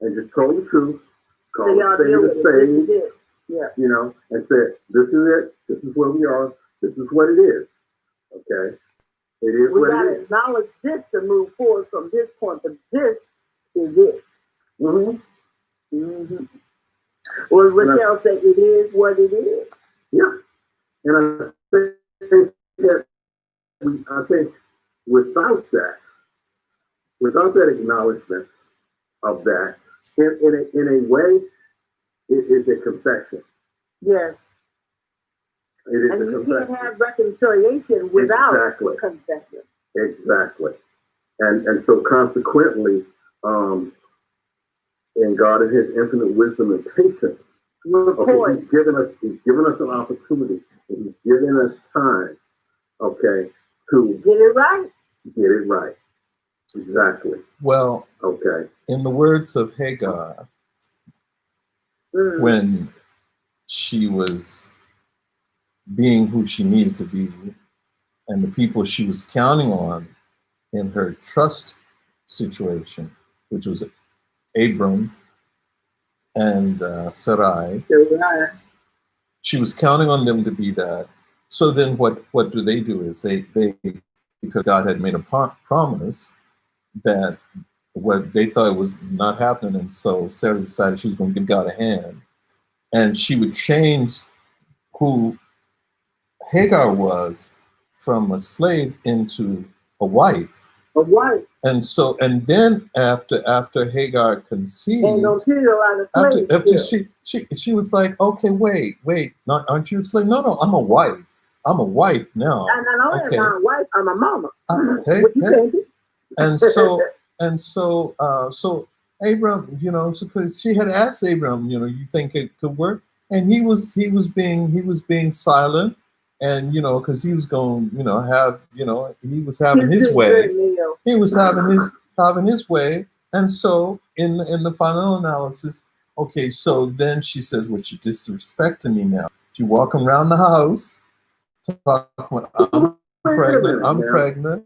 S1: and just told the truth, called it a spade, you know, and said, this is it, this is where we are, this is what it is. Okay? It is what it is. We got to
S3: acknowledge this to move forward from this point, but this is it. Or as Rochelle said, it is what it is.
S1: Yeah. And I think without that acknowledgement of that, in a way, it is a confession.
S3: Yes. And you can't have reconciliation without confession.
S1: Exactly. And so consequently, and God in his infinite wisdom and patience, okay, he's given us an opportunity, and he's given us time, okay, to
S3: get it right.
S1: Get it right. Exactly.
S2: Well,
S1: okay.
S2: In the words of Hagar, when she was being who she needed to be, and the people she was counting on in her trust situation, which was Abram and Sarai, she was counting on them to be that. So then what do? Is they because God had made a promise that what they thought was not happening, and so Sarah decided she was going to give God a hand, and she would change who Hagar was from a slave into a wife.
S3: A wife.
S2: And so, and then after Hagar conceived,
S3: after
S2: she was like, okay, wait, aren't you a slave? No, I'm a wife. I'm a wife now.
S3: And not only am I a wife, I'm a mama.
S2: And so Abram, so she had asked Abram, you think it could work? And he was being silent, and because he was going, have, he was having his way. He was having his way, and so in the final analysis, okay, so then she says, "Well, you're disrespecting me now. She walking around the house, talking, I'm pregnant. I'm pregnant.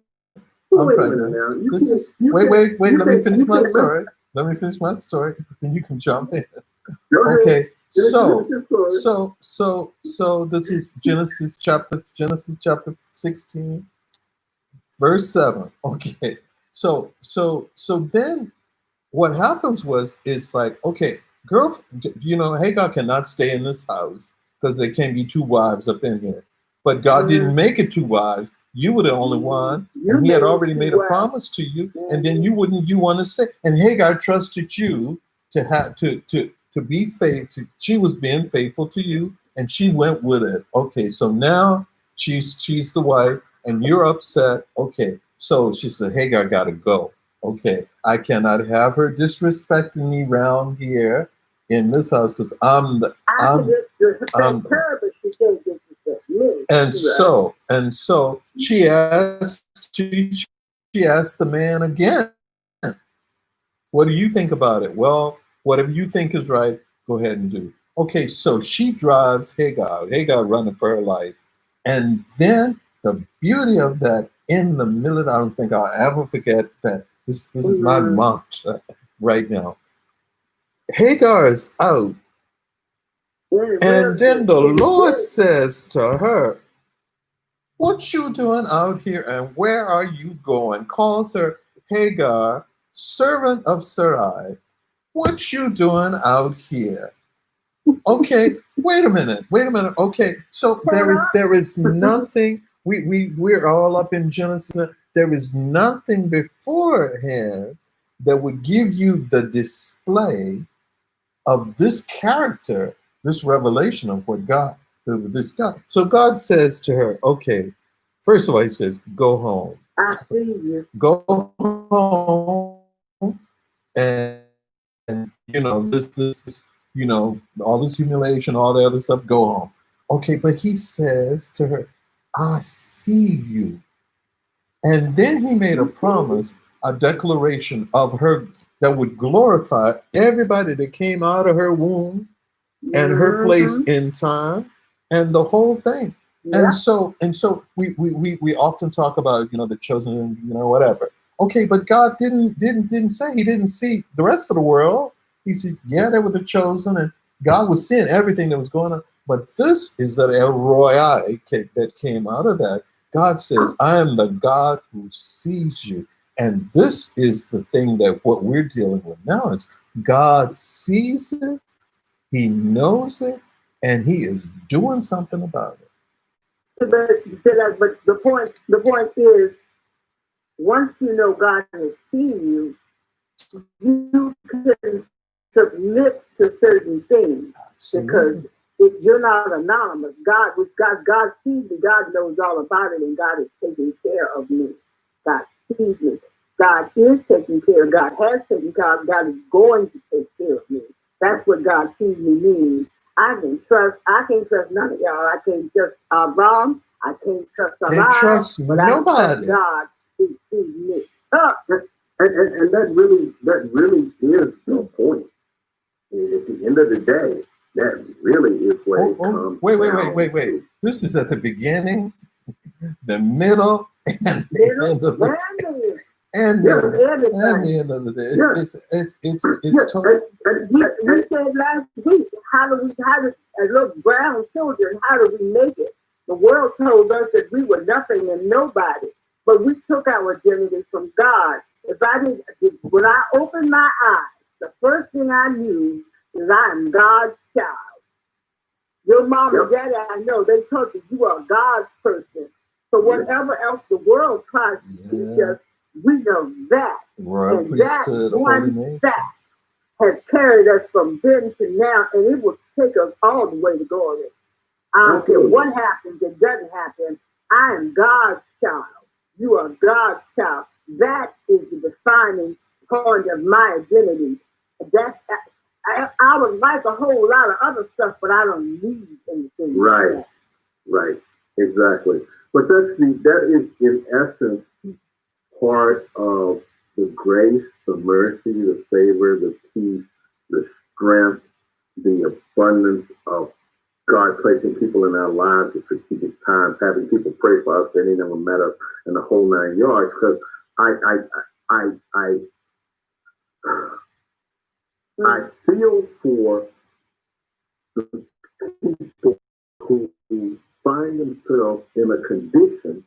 S2: This is wait. Let me finish my story. Then you can jump in. Okay. So this is Genesis chapter 16, verse 7. Okay. So then what happens is like, okay, girl, Hagar cannot stay in this house because there can't be two wives up in here. But God didn't make it two wives. You were the only one, and he had already made a promise to you, and then you want to stay. And Hagar trusted you to be faithful. She was being faithful to you, and she went with it. Okay, so now she's the wife, and you're upset. Okay, so she said, Hagar got to go. Okay, I cannot have her disrespecting me around here in this house because and so she asked the man again, what do you think about it? Well, whatever you think is right, go ahead and do. Okay, so she drives Hagar running for her life. And then the beauty of that in the middle, I don't think I'll ever forget that. This is my mantra right now. Hagar is out. And then the Lord says to her, what you doing out here and where are you going? Calls her Hagar, servant of Sarai. What you doing out here? Okay, wait a minute. Okay, so there is nothing. We're all up in Genesis. There is nothing beforehand that would give you the display of this character, this revelation of what God, this God. So God says to her, okay, first of all, he says, go home.
S3: I see you.
S2: Go home, and this all this humiliation, all the other stuff, go home. Okay, but he says to her, I see you. And then he made a promise, a declaration of her that would glorify everybody that came out of her womb and her place in time and the whole thing. Yeah. And so we often talk about, the chosen, whatever. Okay, but God didn't say, he didn't see the rest of the world. He said, yeah, they were the chosen, and God was seeing everything that was going on. But this is the El Roi that came out of that. God says, I am the God who sees you. And this is the thing that what we're dealing with now is God sees it, he knows it, and he is doing something about it.
S3: But the point is, once you know God has seen you, you can submit to certain things.
S2: Absolutely.
S3: Because You're not anonymous. God sees me. God knows all about it, and God is taking care of me. God sees me. God is taking care. God has taken care of. God is going to take care of me. That's what God sees me means. I can't trust none of y'all. I can't trust Abraham. I can't trust
S2: Can't trust
S3: but I
S2: nobody.
S3: trust God who sees me.
S1: And that really is the point. At the end of the day, that really is what it comes down.
S2: Wait. This is at the beginning, the middle, and the end of the day. And the end of the day. It's total.
S3: We said last week, how as little brown children, how do we make it? The world told us that we were nothing and nobody, but we took our identity from God. When I opened my eyes, the first thing I knew is I am God's child. Your mom and daddy, I know, they told you are God's person. So whatever else the world tries to teach us, we know that.
S2: Royal
S3: and that
S2: priesthood,
S3: one fact has carried us from then to now, and it will take us all the way to glory. I don't care what happens, it doesn't happen. I am God's child. You are God's child. That is the defining point of my identity. I would like a whole lot of other stuff, but I don't need anything.
S1: Right, exactly. But that is in essence part of the grace, the mercy, the favor, the peace, the strength, the abundance of God placing people in our lives at strategic times, having people pray for us, they ain't never met us, in the whole 9 yards. Because I feel for the people who find themselves in a condition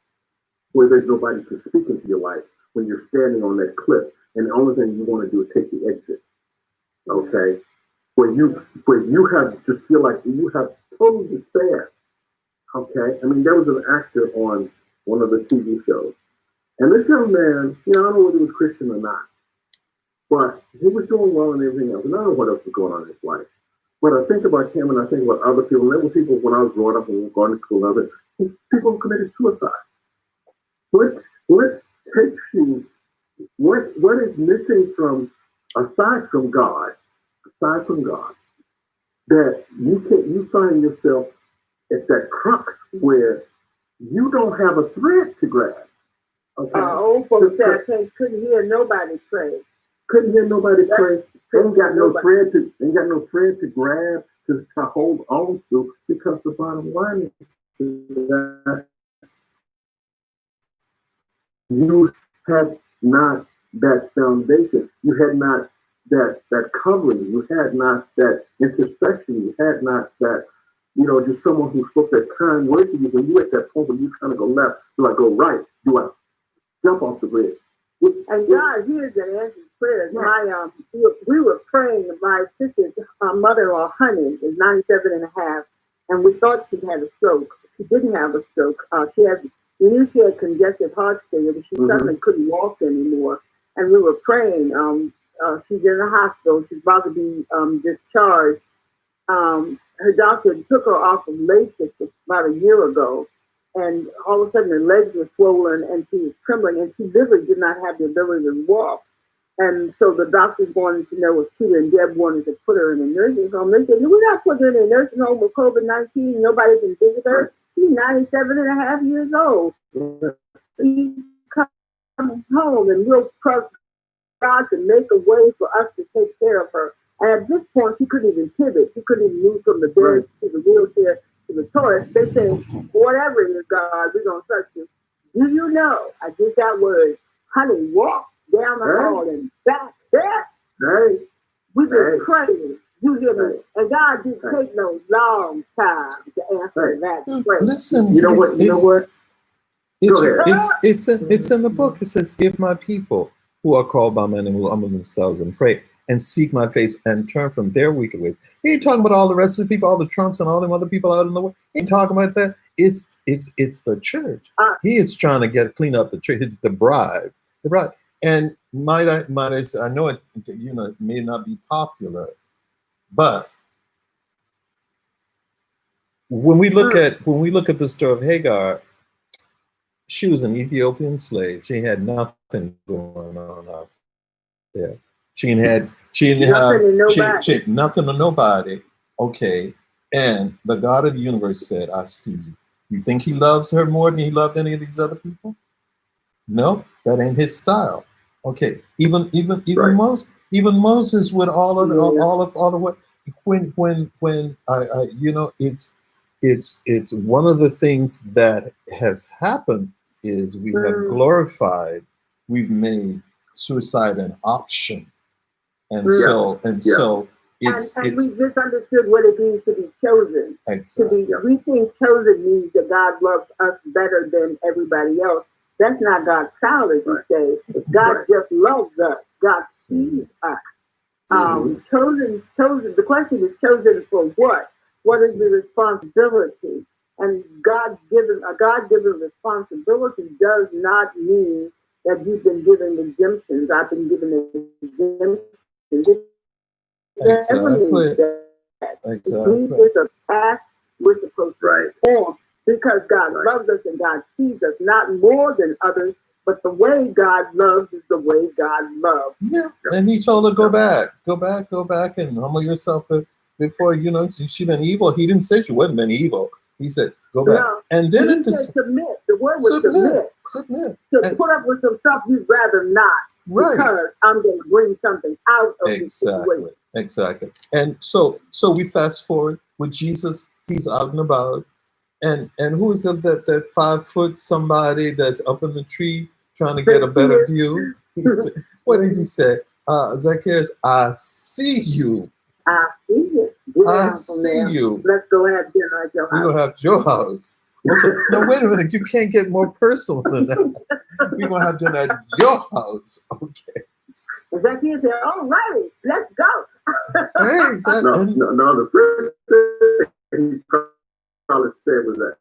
S1: where there's nobody to speak into your life when you're standing on that cliff, and the only thing you want to do is take the exit. Okay, where you have to feel like you have total despair. Okay, I mean, there was an actor on one of the TV shows, and this young man, I don't know whether he was Christian or not, but he was doing well and everything else. And I don't know what else was going on in his life. But I think about him and I think about other people. And there were people when I was growing up and we were going to school, other people who committed suicide. What takes you, what is missing from, aside from God, that you find yourself at that crux where you don't have a thread to grab. Okay?
S3: Old folks said I couldn't hear nobody pray.
S1: Couldn't hear nobody pray. Ain't got no thread to grab, to hold on to, because the bottom line is that you had not that foundation. You had not that covering. You had not that intercession. You had not that, just someone who spoke that kind word to you. When you at that point where you kind of go left, do I go right? Do I jump off the bridge?
S3: And God hears and answers prayers. We were praying. My sister's mother-in-law, Honey, is 97 and a half, and we thought she had a stroke. She didn't have a stroke. We knew she had congestive heart failure, but she suddenly couldn't walk anymore. And we were praying. She's in the hospital. She's about to be discharged. Her doctor took her off of LASIK about a year ago. And all of a sudden her legs were swollen and she was trembling and she literally did not have the ability to walk. And so the doctors wanted to know if Peter and Deb wanted to put her in a nursing home. They said, we're not putting her in a nursing home with COVID-19. Nobody can visit her. She's 97 and a half years old. She comes home and we'll trust God to make a way for us to take care of her. And at this point, she couldn't even pivot. She couldn't even move from the bed to the wheelchair to the toilet. They say, whatever it is, God, we're going to touch you. Do you know? I just got words. Honey, walk down the hall and back there. We've been praying. You hear me? And God didn't take no long time to answer that prayer.
S2: Listen,
S1: you know what?
S2: It's in the book. It says, if my people who are called by my name will humble themselves and pray and seek my face and turn from their wicked ways. He ain't talking about all the rest of the people, all the Trumps and all them other people out in the world. He ain't talking about that. It's the church. He is trying to clean up the church, the bride. And might I say, I know it may not be popular, but when we look at the story of Hagar, she was an Ethiopian slave. She had nothing going on out there. She had nothing to nobody. Okay. And the God of the universe said, I see you. You think he loves her more than he loved any of these other people? No, that ain't his style. Okay. Even Moses with all of what when you know, it's one of the things that has happened is we have glorified, we've made suicide an option. And so it's
S3: we misunderstood what it means to be chosen.
S2: Exactly.
S3: We think chosen means that God loves us better than everybody else. That's not God's style, as you say. God just loves us. God sees us. Chosen. The question is chosen for what? What is the responsibility? And a God-given responsibility does not mean that you've been given exemptions. I've been given exemptions.
S2: Exactly.
S3: It's a path we're supposed to perform because God loves us and God sees us, not more than others, but the way God loves is the way God loves.
S2: Yeah, and he told her, go back and humble yourself before, you know, she been evil. He didn't say she wasn't been evil. He said, go back.
S3: No,
S2: and then
S3: he said submit. The word was submit. To put up with some stuff you'd rather not.
S2: Right.
S3: Because I'm going to bring something out of the situation.
S2: Exactly. And so we fast forward with Jesus. He's out and about. And who is that 5 foot somebody that's up in the tree trying to get a better view? What did he say? Zacchaeus, I see you.
S3: I see you.
S2: I see you.
S3: Let's go have dinner at your house.
S2: We're going to have your house. Okay. Now, wait a minute. You can't get more personal than that. We're going to have dinner at your house. Okay.
S3: Zacchaeus said, all right, let's go.
S2: Hey,
S1: the first thing he probably said was that,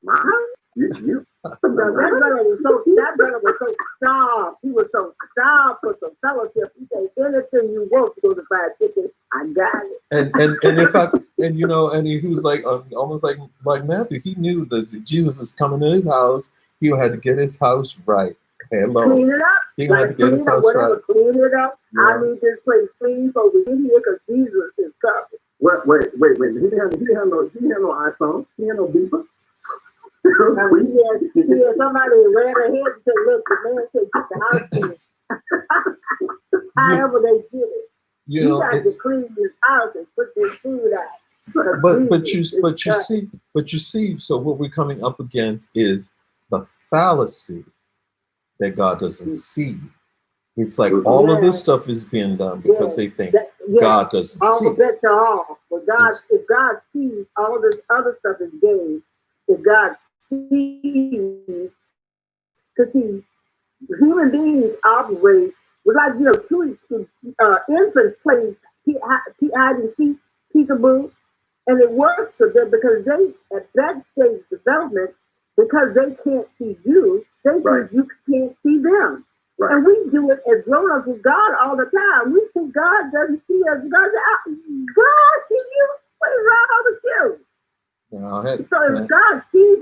S1: Mom, you.
S3: That brother was so starved. He was so starved for some fellowship. He said, anything you want to go to buy a ticket, I got it.
S2: And he was like almost like Matthew. He knew that if Jesus is coming to his house, he had to get his house right. Hello.
S3: Clean it up.
S2: He had to get his house right.
S3: Clean it up. Yeah. I need this place clean so we get here because Jesus is coming.
S1: Wait. He didn't have no iPhone. He had no beeper.
S3: He had somebody ran ahead and said, look, the man said, get the house clean. However they did it. He had to clean his house and put this food out.
S2: But you see, so what we're coming up against is the fallacy that God doesn't see. It's like all of this stuff is being done because they think God doesn't see.
S3: All the bets are off. But if God sees, all this other stuff is gain. If God sees, because human beings operate with like, two infants play hide and seek, peekaboo, and it works for them because they, at that stage of development, because they can't see you, they think you can't see them. Right. And we do it as grown-ups with God all the time. We think God doesn't see us. God sees you. What is wrong with you? So if God sees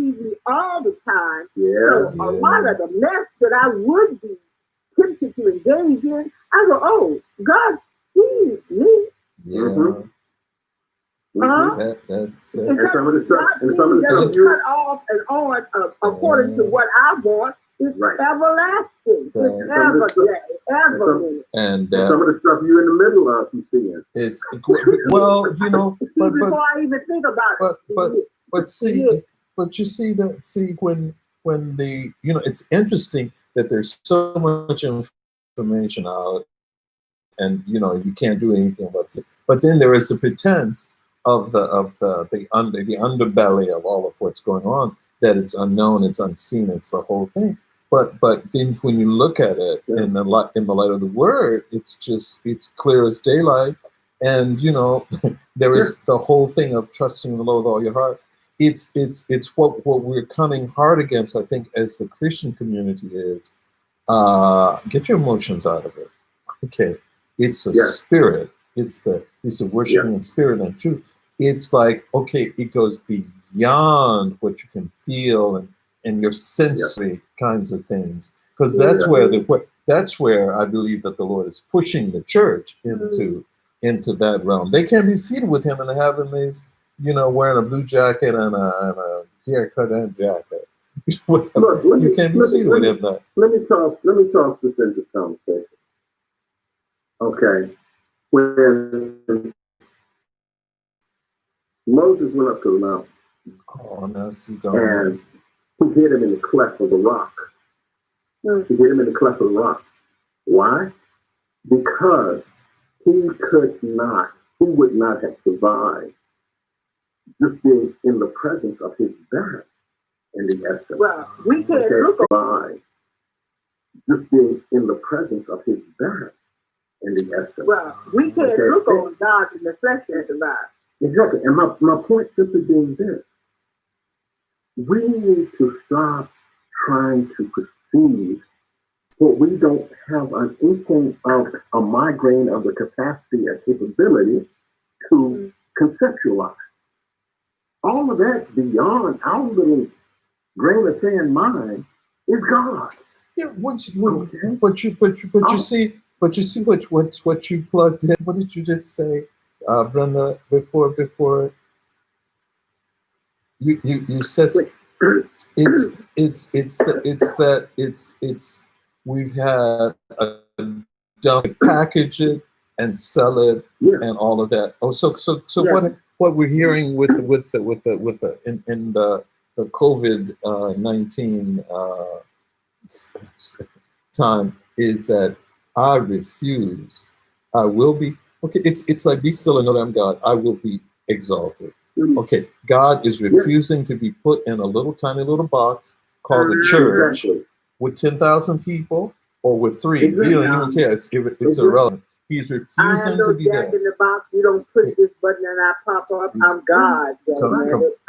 S3: me all the time. So a lot of the mess that I would be tempted to engage in, I go, oh, God sees me.
S2: Yeah.
S3: Mm-hmm.
S2: That's
S3: and some of the stuff cut off and on according to what I want. It's everlasting. It's ever minute.
S2: And
S1: some of the stuff you're in the middle of, you seeing.
S2: It's but
S3: before I even think about it.
S2: But you see when the it's interesting that there's so much information out, and you can't do anything about it. But then there is a pretense of the underbelly of all of what's going on, that it's unknown, it's unseen, it's the whole thing. But then when you look at it in the light of the word, it's clear as daylight. And there is the whole thing of trusting the Lord with all your heart. It's what we're coming hard against, I think, as the Christian community is. Get your emotions out of it. Okay, it's the spirit. It's the worshiping in spirit and truth. it's like, okay, it goes beyond what you can feel and your sensory kinds of things, because that's where I believe that the Lord is pushing the church into that realm. They can't be seated with him in the heavenlies, wearing a blue jacket and a haircut and jacket.
S1: Look,
S2: you can't be seated with him there.
S1: Let me talk this into conversation. Okay. When Moses went up to the mountain, and he hit him in the cleft of the rock. He hit him in the cleft of the rock. Why? Because he would not have survived just being in the presence of his back in the essence.
S3: Well, we can't look
S1: survive just being in the presence of his back in the essence.
S3: Well, we can't look on God in the flesh and survive.
S1: Exactly. And my point simply being this. We need to stop trying to perceive what we don't have an inkling of, a migraine of the capacity or capability to conceptualize. All of that beyond our little grain of sand mind is God.
S2: Yeah, but you see what you plugged in. What did you just say, Brenda? Before you said it's we've had a dump, package it and sell it and all of that. Oh, so what we're hearing in the COVID-19 time is that I refuse. I will be okay. It's like, be still and know that I'm God. I will be exalted. Okay, God is refusing to be put in a tiny little box called the church with 10,000 people or with 3. You don't even care. It's irrelevant. He's refusing to be there.
S3: In the box. You don't push this button and I pop up. I'm God.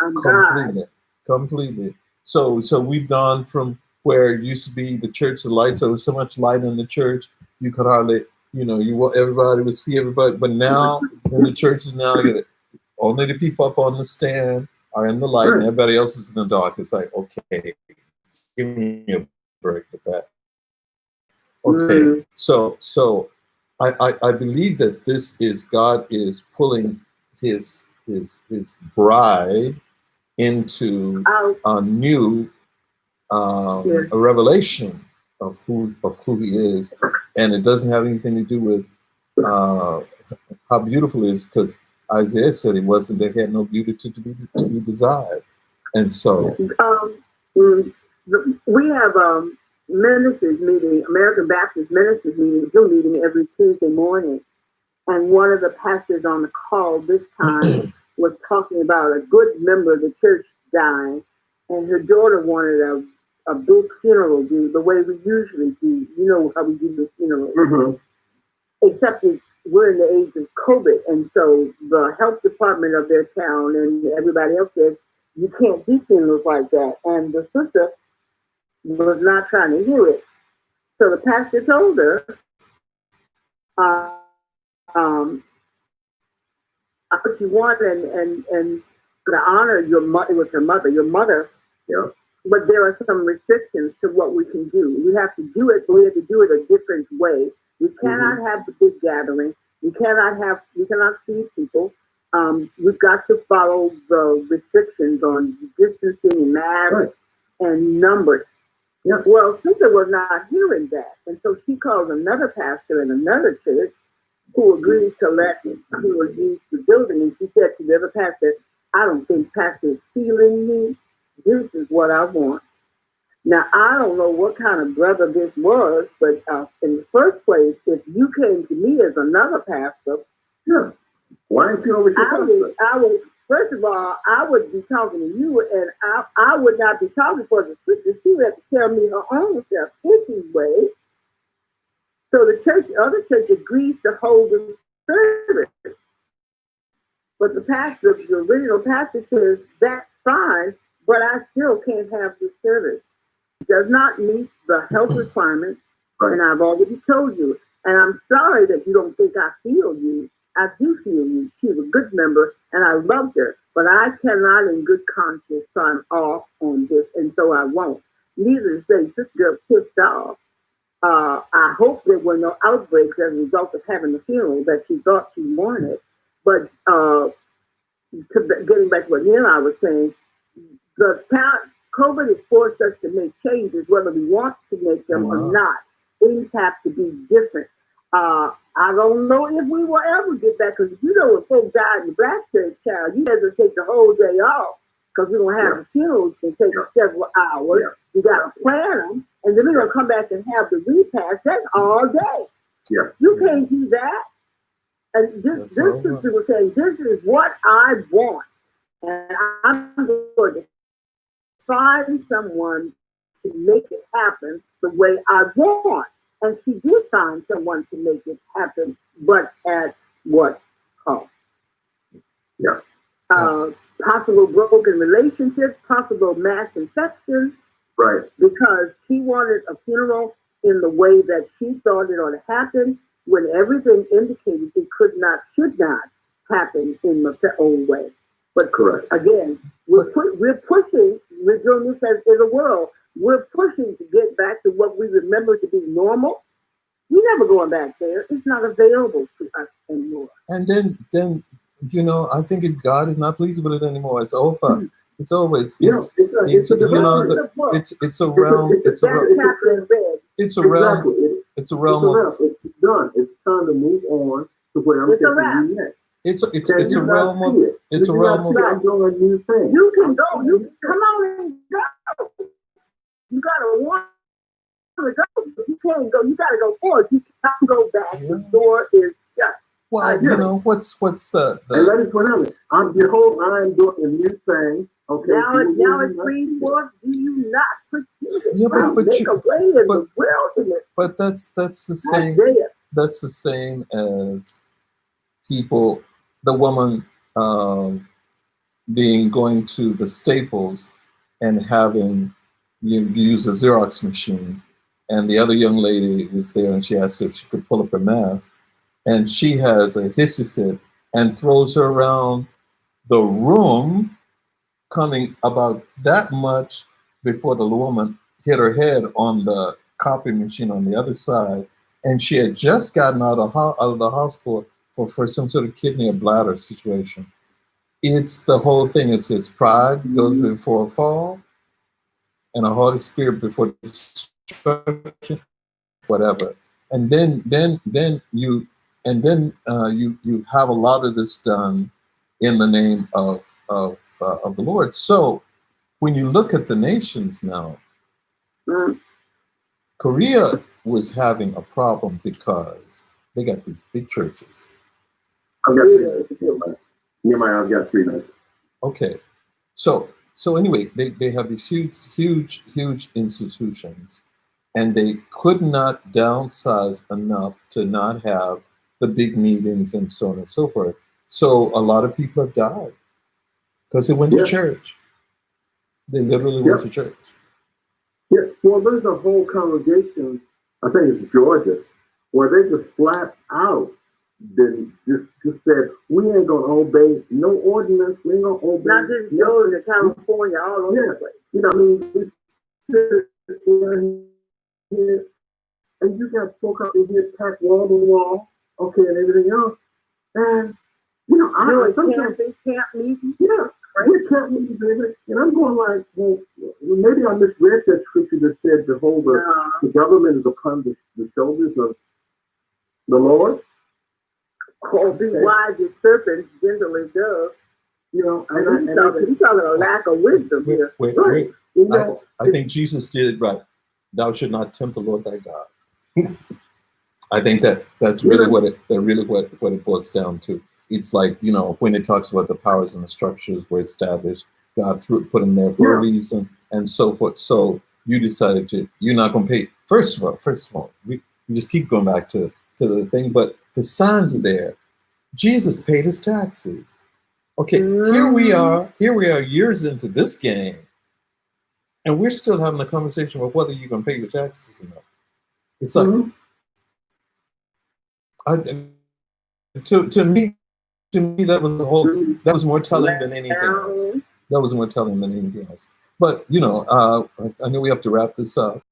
S3: I'm God.
S2: Completely. So we've gone from where it used to be the church, the lights. There was so much light in the church, you could hardly, everybody would see everybody. But now in the churches now, only the people up on the stand are in the light, and everybody else is in the dark. It's like, okay, give me a break with that. Okay, so I believe that this is God is pulling his bride into a new a revelation of who he is, and it doesn't have anything to do with how beautiful it is, because Isaiah said it wasn't. They had no beauty to be desired, and so
S3: we have ministers meeting, American Baptist ministers meeting, Zoom meeting every Tuesday morning, and one of the pastors on the call this time was talking about a good member of the church dying, and her daughter wanted a big funeral do the way we usually do. You know how we do the funeral, except we're in the age of COVID, and so the health department of their town and everybody else said you can't do funerals like that, and the sister was not trying to hear it. So the pastor told her, what you want and to honor your mother with her mother, but there are some restrictions to what we can do. We have to do it, but we have to do it a different way. We cannot have the big gathering. We cannot see people. We've got to follow the restrictions on distancing and masks and numbers. Yeah. Well, sister was not hearing that, and so she called another pastor in another church who agreed to let who would use the building, and she said to the other pastor, "I don't think pastor is feeling me. This is what I want." Now, I don't know what kind of brother this was, but in the first place, if you came to me as another pastor,
S1: why didn't you always
S3: I would, first of all, I would be talking to you, and I would not be talking for the sister. She would have to tell me her own self-pity way. So the other church agrees to hold the service. But the original pastor says, that's fine, but I still can't have the service. It does not meet the health requirements, and I've already told you. And I'm sorry that you don't think I feel you, I do feel you. She was a good member, and I loved her. But I cannot, in good conscience, sign off on this, and so I won't. Needless to say, this girl pissed off. I hope there were no outbreaks as a result of having the funeral that she thought she wanted. But getting back to what Neil and I was saying, COVID has forced us to make changes, whether we want to make them or not. Things have to be different. I don't know if we will ever get back, because you know, when folks die in the black church, child, you have to take the whole day off because we're going to have the funerals can take several hours. You got to plan them, and then we're going to come back and have the repast. That's all day. You can't do that. And this sister was saying, this is what I want, and I'm going to find someone to make it happen the way I want. And she did find someone to make it happen, but at what cost? Possible broken relationships, possible mass infections.
S1: Right.
S3: Because she wanted a funeral in the way that she thought it ought to happen, when everything indicated it could not, should not happen in the old way. But again, we're pushing, we're doing this as in a world. We're pushing to get back to what we remember to be normal. We're never going back there. It's not available to us anymore.
S2: And then you know, I think God is not pleased with it anymore. It's over. It's over. It's a realm. It's a realm.
S1: It's done. It's time to move on to where I'm taking you next.
S2: It's a realm of. It's a realm of.
S1: I'm doing a new thing.
S3: You can go. You come on and go. You gotta want to go. You can't go. You gotta go forward. You can't go back. The door is shut.
S2: Well, you know what's the.
S1: And let me put it. I'm doing a new thing. Okay.
S3: Now it's free for. Do you not pursue it?
S2: Yeah, but
S3: make a way in the wilderness.
S2: But that's the same. That's the same as people. The woman going to the Staples and having you use a Xerox machine, and the other young lady is there, and she asks if she could pull up her mask, and she has a hissy fit and throws her around the room, coming about that much before the woman hit her head on the copy machine on the other side, and she had just gotten out of the hospital for some sort of kidney or bladder situation. It's the whole thing. It's pride goes before a fall, and a haughty spirit before destruction, whatever. And then you have a lot of this done in the name of the Lord. So when you look at the nations now, Korea was having a problem because they got these big churches.
S1: I've got 3 minutes. Nehemiah, I've got 3 minutes.
S2: Okay. So anyway, they have these huge institutions, and they could not downsize enough to not have the big meetings and so on and so forth. So a lot of people have died because they went to church. They literally went to church.
S1: Yeah, well, there's a whole congregation, I think it's Georgia, where they just flat out just said, we ain't gonna obey no ordinance, we ain't gonna obey.
S3: Not just Georgia, California, all over the place.
S1: You know, I mean, and you got folk out here packed wall to wall, okay, and everything else. And you know, I sometimes
S3: camp meetings.
S1: We can't meet baby. And I'm going like, well, maybe I misread that scripture that said, behold, the government is upon the shoulders of the Lord.
S3: Oh, be wise as serpents, gentle as doves.
S1: You know,
S3: he's talking a lack of wisdom here.
S2: Wait.
S1: You know,
S2: I think Jesus did it right. Thou should not tempt the Lord thy God. I think that's really what it boils down to. It's like, you know, when it talks about the powers and the structures were established, God put them there for a reason and so forth. So you decided you're not going to pay. First of all, we just keep going back to the thing, but the signs are there. Jesus paid his taxes. Okay, here we are years into this game, and we're still having a conversation about whether you're going to pay your taxes or not. It's like, to me, that was that was more telling than anything else. That was more telling than anything else. But you know, I know we have to wrap this up.